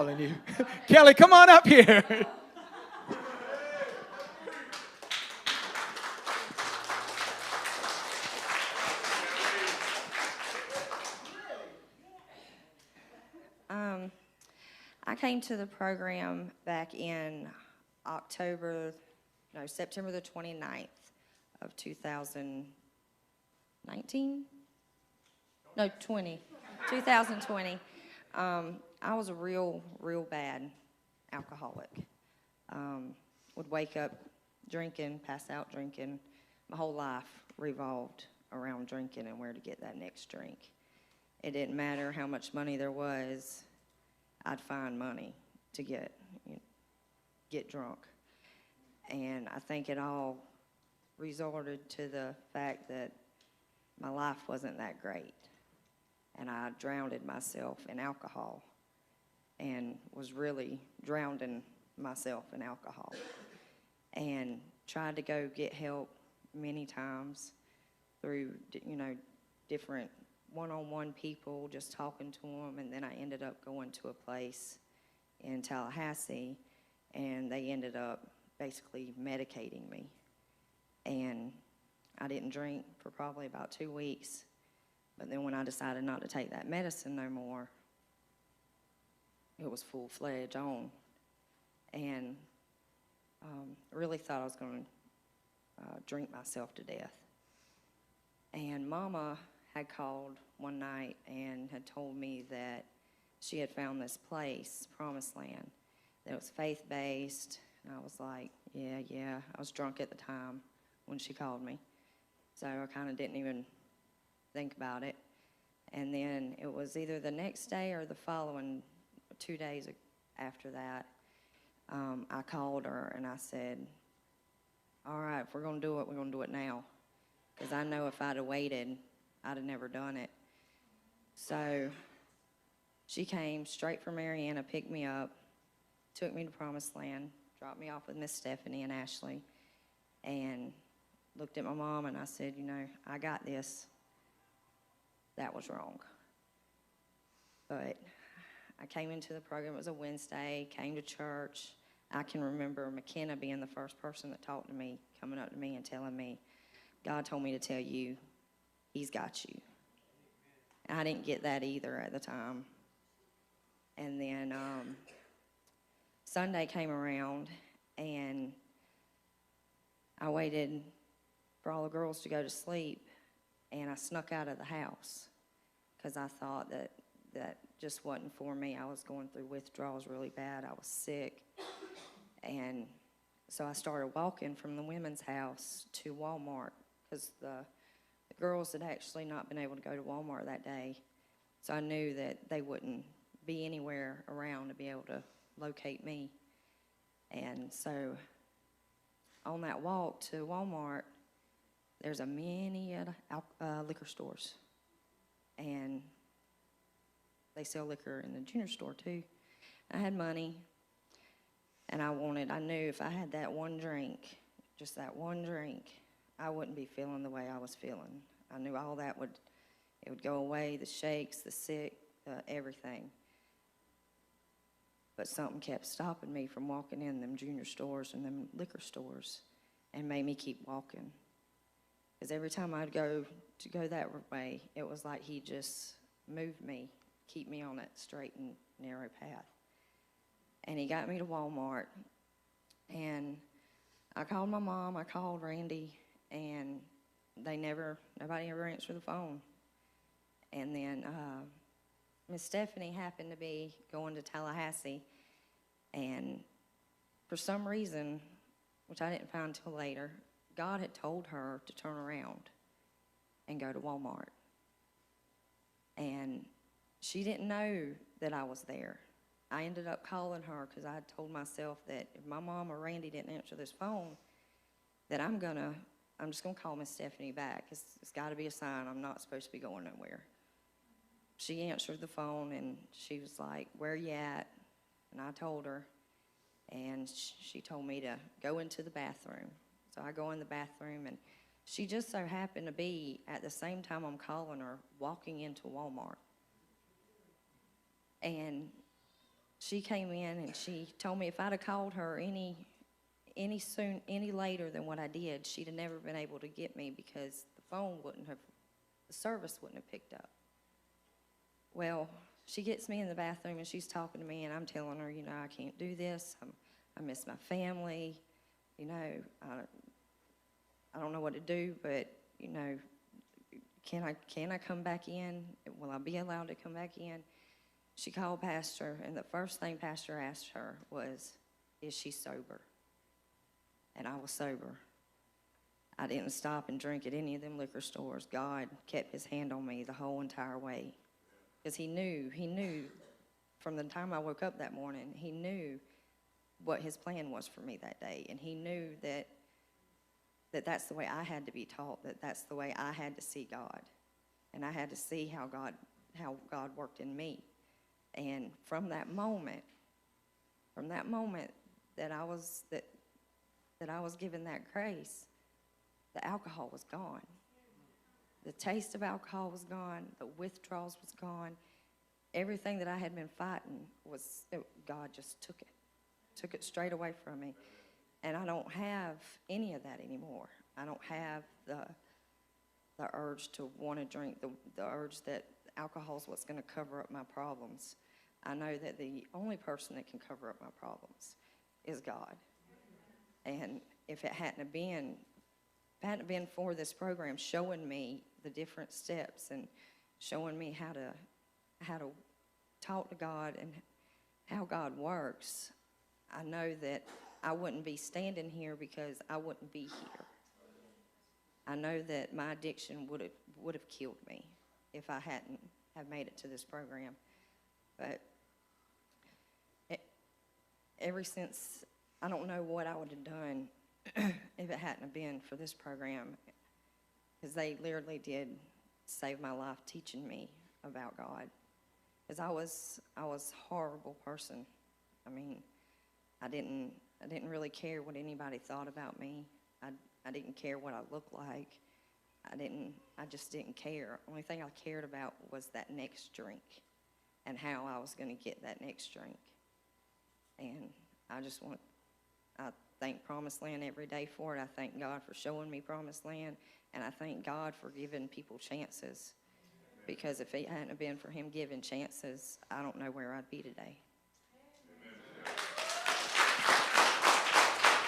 calling you. Kelly, come on up here. I came to the program back in September the 29th of 2019? No, 2020. I was a real bad alcoholic. Would wake up drinking, pass out drinking. My whole life revolved around drinking and where to get that next drink. It didn't matter how much money there was. I'd find money to get drunk. And I think it all resorted to the fact that my life wasn't that great. And I drowned myself in alcohol and was really drowning myself in alcohol. And tried to go get help many times through, different one-on-one people, just talking to them, and then I ended up going to a place in Tallahassee, and they ended up basically medicating me. And I didn't drink for probably about 2 weeks, but then when I decided not to take that medicine no more, it was full-fledged on, and really thought I was going to drink myself to death. And Mama had called one night and had told me that she had found this place, Promised Land, that was faith-based. And I was like, yeah. I was drunk at the time when she called me. So I kind of didn't even think about it. And then it was either the next day or the following 2 days after that, I called her and I said, all right, if we're going to do it, we're going to do it now. Because I know if I'd have waited, I'd have never done it. So she came straight from Mariana, picked me up, took me to Promised Land, dropped me off with Miss Stephanie and Ashley, and looked at my mom and I said, I got this. That was wrong. But I came into the program, it was a Wednesday, came to church. I can remember McKenna being the first person that talked to me, coming up to me and telling me, God told me to tell you, He's got you. I didn't get that either at the time. And then Sunday came around, and I waited for all the girls to go to sleep, and I snuck out of the house because I thought that just wasn't for me. I was going through withdrawals really bad. I was sick. And so I started walking from the women's house to Walmart because the girls had actually not been able to go to Walmart that day. So I knew that they wouldn't be anywhere around to be able to locate me. And so on that walk to Walmart, there's a many liquor stores. And they sell liquor in the junior store too. I had money, and I knew if I had that one drink, just that one drink, I wouldn't be feeling the way I was feeling. I knew all that would go away, the shakes, the sick, everything. But something kept stopping me from walking in them junior stores and them liquor stores and made me keep walking. Because every time I'd go that way, it was like He just moved me, keep me on that straight and narrow path. And He got me to Walmart, and I called my mom, I called Randy, and nobody ever answered the phone. And then Miss Stephanie happened to be going to Tallahassee, and for some reason, which I didn't find until later, God had told her to turn around and go to Walmart. And she didn't know that I was there. I ended up calling her because I had told myself that if my mom or Randy didn't answer this phone, that I'm just going to call Miss Stephanie back. It's got to be a sign I'm not supposed to be going nowhere. She answered the phone, and she was like, where are you at? And I told her, and she told me to go into the bathroom. So I go in the bathroom, and she just so happened to be, at the same time I'm calling her, walking into Walmart. And she came in and she told me if I'd have called her any later than what I did, she'd have never been able to get me because the service wouldn't have picked up. Well, she gets me in the bathroom and she's talking to me and I'm telling her, you know, I can't do this. I miss my family. You know, I don't know what to do, but, you know, can I come back in? Will I be allowed to come back in? She called Pastor, and the first thing Pastor asked her was, is she sober? And I was sober. I didn't stop and drink at any of them liquor stores. God kept his hand on me the whole entire way. Because he knew from the time I woke up that morning, he knew what his plan was for me that day. And he knew that that's the way I had to be taught, that's the way I had to see God. And I had to see how God worked in me. And from that moment that I was given that grace, the alcohol was gone. The taste of alcohol was gone. The withdrawals was gone. Everything that I had been fighting God just took it straight away from me. And I don't have any of that anymore. I don't have the urge to want to drink, the urge that alcohol is what's going to cover up my problems. I know that the only person that can cover up my problems is God. And if it hadn't been for this program showing me the different steps and showing me how to talk to God and how God works, I know that I wouldn't be standing here because I wouldn't be here. I know that my addiction would have killed me if I hadn't have made it to this program. But ever since, I don't know what I would have done if it hadn't have been for this program, because they literally did save my life teaching me about God. Because I was a horrible person. I mean, I didn't really care what anybody thought about me. I didn't care what I looked like. I just didn't care. Only thing I cared about was that next drink and how I was going to get that next drink. And I thank Promised Land every day for it. I thank God for showing me Promised Land, and I thank God for giving people chances. Because if it hadn't been for him giving chances, I don't know where I'd be today.